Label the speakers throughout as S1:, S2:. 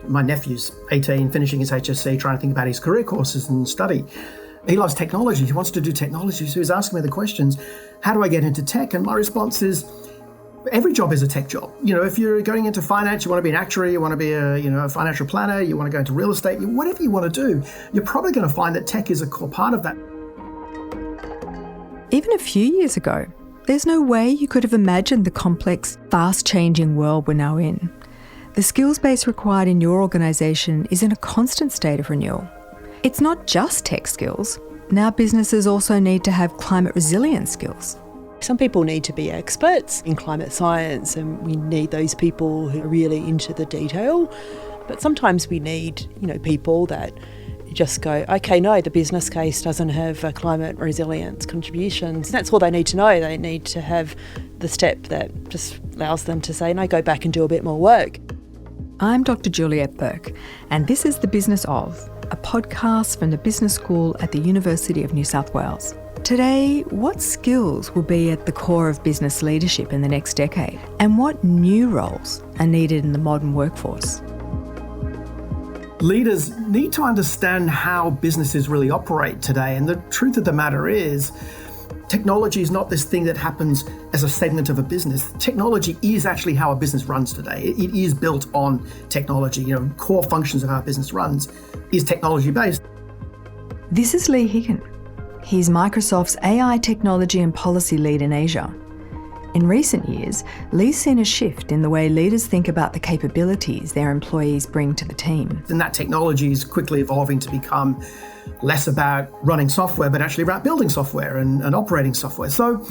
S1: My nephew's 18, finishing his HSC, trying to think about his career courses and study. He loves technology. He wants to do technology. So he's asking me the questions, how do I get into tech? And my response is, every job is a tech job. If you're going into finance, you want to be an actuary, you want to be a financial planner, you want to go into real estate, whatever you want to do, you're probably going to find that tech is a core part of that.
S2: Even a few years ago, there's no way you could have imagined the complex, fast-changing world we're now in. The skills base required in your organisation is in a constant state of renewal. It's not just tech skills. Now businesses also need to have climate resilience skills.
S3: Some people need to be experts in climate science, and we need those people who are really into the detail. But sometimes we need, people that just go, okay, no, the business case doesn't have a climate resilience contributions. That's all they need to know. They need to have the step that just allows them to say, no, go back and do a bit more work.
S2: I'm Dr. Juliette Burke, and this is The Business Of, a podcast from the Business School at the University of New South Wales. Today, what skills will be at the core of business leadership in the next decade, and what new roles are needed in the modern workforce?
S1: Leaders need to understand how businesses really operate today, and the truth of the matter is, technology is not this thing that happens as a segment of a business. Technology is actually how a business runs today. It is built on technology. Core functions of how a business runs is technology-based.
S2: This is Lee Hickin. He's Microsoft's AI technology and policy lead in Asia. In recent years, Lee's seen a shift in the way leaders think about the capabilities their employees bring to the team.
S1: And that technology is quickly evolving to become less about running software, but actually about building software and operating software. So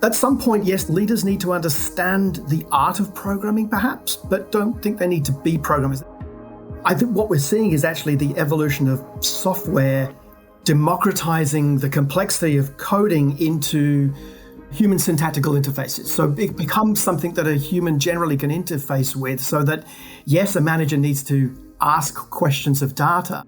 S1: at some point, yes, leaders need to understand the art of programming perhaps, but don't think they need to be programmers. I think what we're seeing is actually the evolution of software democratizing the complexity of coding into human syntactical interfaces. So it becomes something that a human generally can interface with, so that, yes, a manager needs to ask questions of data.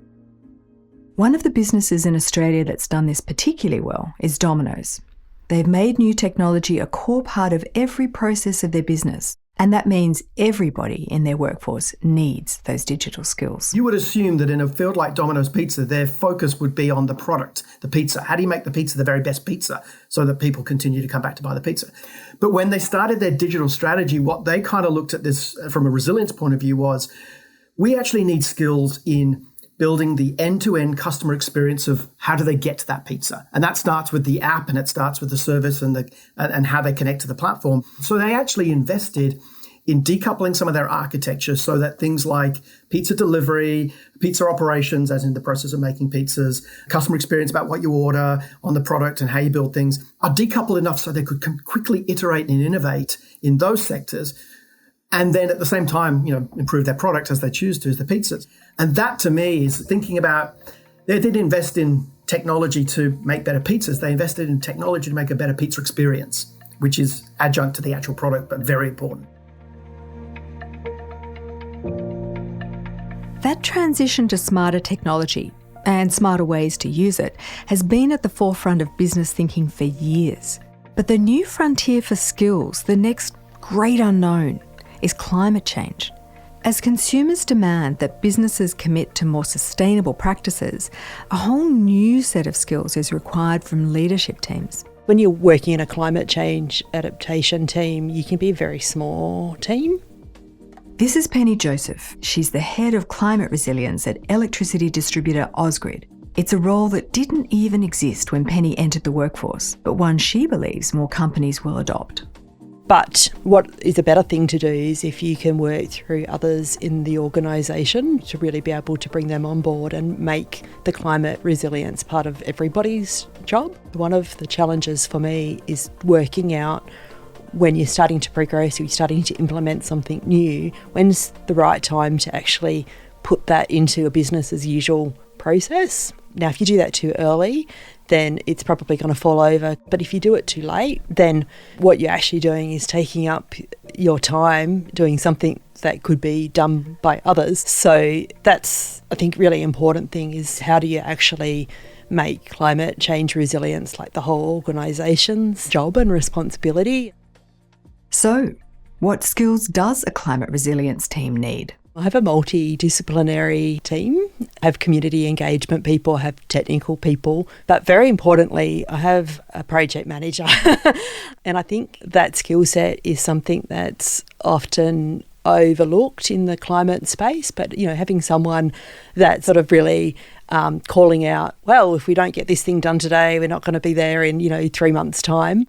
S2: One of the businesses in Australia that's done this particularly well is Domino's. They've made new technology a core part of every process of their business. And that means everybody in their workforce needs those digital skills.
S1: You would assume that in a field like Domino's Pizza, their focus would be on the product, the pizza. How do you make the pizza the very best pizza so that people continue to come back to buy the pizza? But when they started their digital strategy, what they kind of looked at this from a resilience point of view was, we actually need skills in building the end-to-end customer experience of how do they get to that pizza. And that starts with the app, and it starts with the service and how they connect to the platform. So they actually invested in decoupling some of their architecture so that things like pizza delivery, pizza operations, as in the process of making pizzas, customer experience about what you order on the product and how you build things, are decoupled enough so they could quickly iterate and innovate in those sectors. And then at the same time, improve their product as they choose to, as the pizzas. And that to me is thinking about, they didn't invest in technology to make better pizzas. They invested in technology to make a better pizza experience, which is adjunct to the actual product, but very important.
S2: That transition to smarter technology and smarter ways to use it has been at the forefront of business thinking for years. But the new frontier for skills, the next great unknown, is climate change. As consumers demand that businesses commit to more sustainable practices, a whole new set of skills is required from leadership teams.
S3: When you're working in a climate change adaptation team, you can be a very small team.
S2: This is Penny Joseph. She's the head of climate resilience at electricity distributor Ausgrid. It's a role that didn't even exist when Penny entered the workforce, but one she believes more companies will adopt.
S3: But what is a better thing to do is if you can work through others in the organisation to really be able to bring them on board and make the climate resilience part of everybody's job. One of the challenges for me is working out when you're starting to progress, you're starting to implement something new, when's the right time to actually put that into a business as usual process. Now, if you do that too early, then it's probably going to fall over. But if you do it too late, then what you're actually doing is taking up your time doing something that could be done by others. So that's, I think, really important thing is how do you actually make climate change resilience like the whole organisation's job and responsibility.
S2: So, what skills does a climate resilience team need?
S3: I have a multidisciplinary team. I have community engagement people, I have technical people, but very importantly, I have a project manager. And I think that skill set is something that's often overlooked in the climate space, but having someone that sort of really calling out, well, if we don't get this thing done today, we're not going to be there in 3 months' time.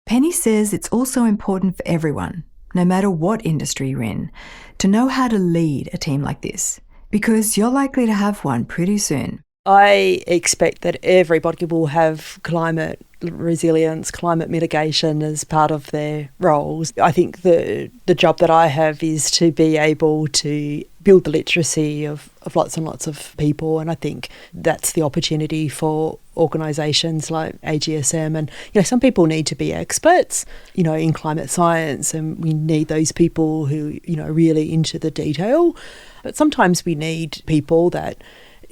S2: Penny says it's also important for everyone, no matter what industry you're in, to know how to lead a team like this, because you're likely to have one pretty soon.
S3: I expect that everybody will have climate resilience, climate mitigation as part of their roles. I think the job that I have is to be able to build the literacy of lots and lots of people, and I think that's the opportunity for organisations like AGSM. And some people need to be experts in climate science, and we need those people who are really into the detail, but sometimes we need people that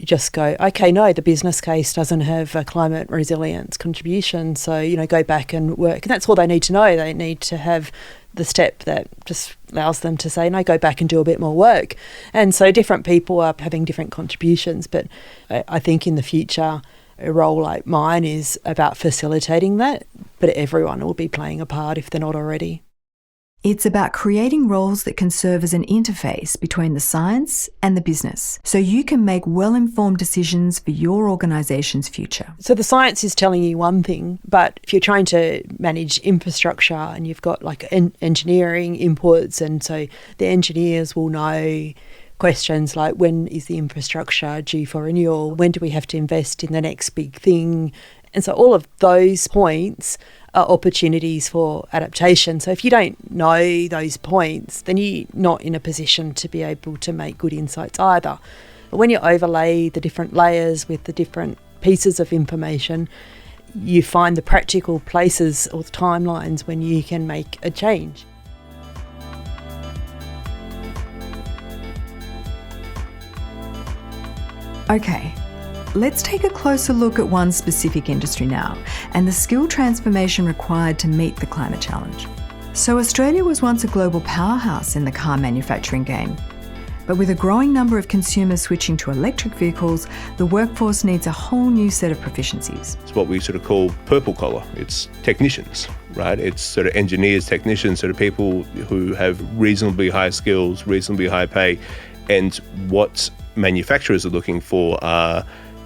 S3: just go, okay, no, the business case doesn't have a climate resilience contribution, so go back and work. And that's all they need to know. They need to have the step that just allows them to say, no, go back and do a bit more work. And so different people are having different contributions, but I think in the future a role like mine is about facilitating that, but everyone will be playing a part if they're not already.
S2: It's about creating roles that can serve as an interface between the science and the business, so you can make well-informed decisions for your organisation's future.
S3: So the science is telling you one thing, but if you're trying to manage infrastructure and you've got like engineering inputs, and so the engineers will know questions like, when is the infrastructure due for renewal? When do we have to invest in the next big thing? And so all of those points are opportunities for adaptation. So if you don't know those points, then you're not in a position to be able to make good insights either. But when you overlay the different layers with the different pieces of information, you find the practical places or the timelines when you can make a change.
S2: Okay, let's take a closer look at one specific industry now, and the skill transformation required to meet the climate challenge. So Australia was once a global powerhouse in the car manufacturing game. But with a growing number of consumers switching to electric vehicles, the workforce needs a whole new set of proficiencies.
S4: It's what we sort of call purple collar. It's technicians, right? It's sort of engineers, technicians, sort of people who have reasonably high skills, reasonably high pay. And what manufacturers are looking for are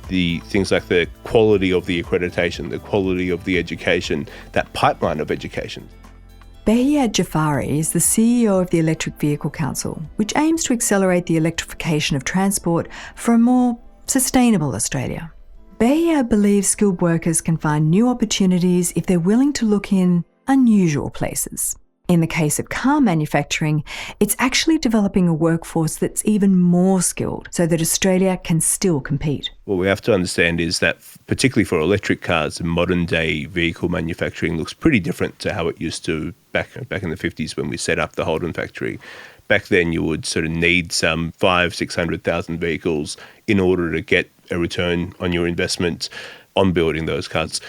S4: the things like the quality of the accreditation, the quality of the education, that pipeline of education.
S2: Behyad Jafari is the CEO of the Electric Vehicle Council, which aims to accelerate the electrification of transport for a more sustainable Australia. Behyad believes skilled workers can find new opportunities if they're willing to look in unusual places. In the case of car manufacturing, it's actually developing a workforce that's even more skilled so that Australia can still compete.
S4: What we have to understand is that, particularly for electric cars, modern day vehicle manufacturing looks pretty different to how it used to back in the 50s when we set up the Holden factory. Back then you would sort of need some 500,000-600,000 vehicles in order to get a return on your investment on building those cars.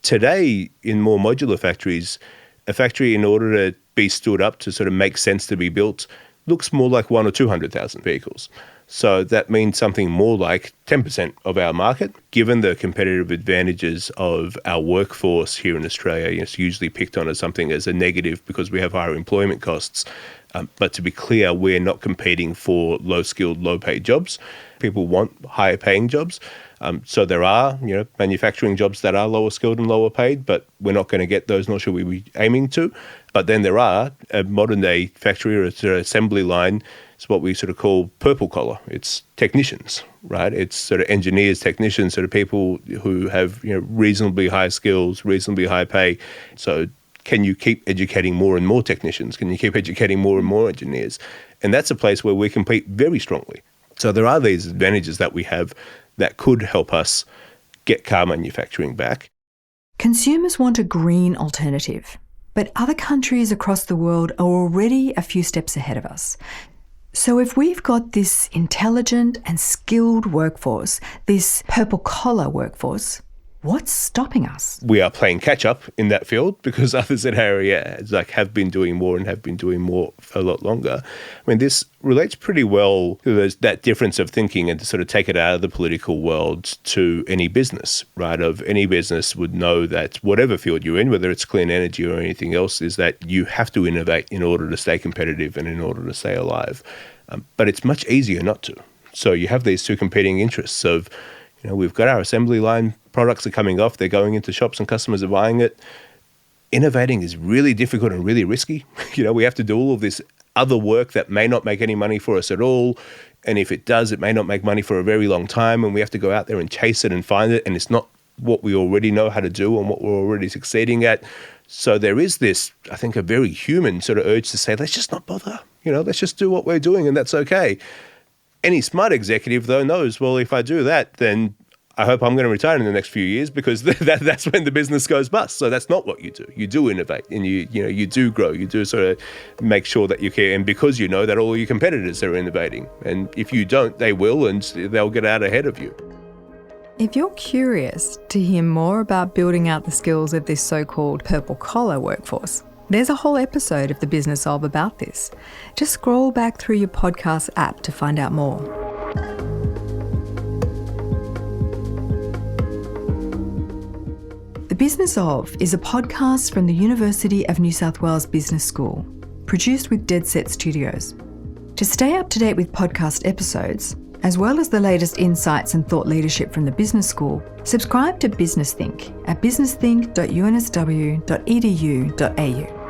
S4: Today, in more modular factories, a factory, in order to be stood up to sort of make sense to be built, looks more like 100,000 or 200,000 vehicles. So that means something more like 10% of our market. Given the competitive advantages of our workforce here in Australia, it's usually picked on as something as a negative because we have higher employment costs. But to be clear, we're not competing for low-skilled, low-paid jobs. People want higher-paying jobs. So there are, manufacturing jobs that are lower skilled and lower paid, but we're not going to get those, nor should we be aiming to. But then there are a modern day factory or an assembly line. It's what we sort of call purple collar. It's technicians, right? It's sort of engineers, technicians, sort of people who have, reasonably high skills, reasonably high pay. So can you keep educating more and more technicians? Can you keep educating more and more engineers? And that's a place where we compete very strongly. So there are these advantages that we have that could help us get car manufacturing back.
S2: Consumers want a green alternative, but other countries across the world are already a few steps ahead of us. So if we've got this intelligent and skilled workforce, this purple collar workforce, What's stopping us?
S4: We are playing catch up in that field because others in our area have been doing more and have been doing more a lot longer. I mean, this relates pretty well to that difference of thinking, and to sort of take it out of the political world to any business, right? Of any business would know that whatever field you're in, whether it's clean energy or anything else, is that you have to innovate in order to stay competitive and in order to stay alive. But it's much easier not to. So you have these two competing interests of, we've got our assembly line products are coming off, they're going into shops and customers are buying it. Innovating is really difficult and really risky. We have to do all of this other work that may not make any money for us at all. And if it does, it may not make money for a very long time. And we have to go out there and chase it and find it. And it's not what we already know how to do and what we're already succeeding at. So there is this, I think, a very human sort of urge to say, let's just not bother. Let's just do what we're doing and that's okay. Any smart executive, though, knows, well, if I do that, then I hope I'm going to retire in the next few years, because that's when the business goes bust. So that's not what you do. You do innovate, and you do grow. You do sort of make sure that you care, and because you know that all your competitors are innovating, and if you don't, they will, and they'll get out ahead of you.
S2: If you're curious to hear more about building out the skills of this so-called purple collar workforce, there's a whole episode of The Business Of about this. Just scroll back through your podcast app to find out more. The Business Of is a podcast from the University of New South Wales Business School, produced with Dead Set Studios. To stay up to date with podcast episodes, as well as the latest insights and thought leadership from the Business School, subscribe to Business Think at businessthink.unsw.edu.au.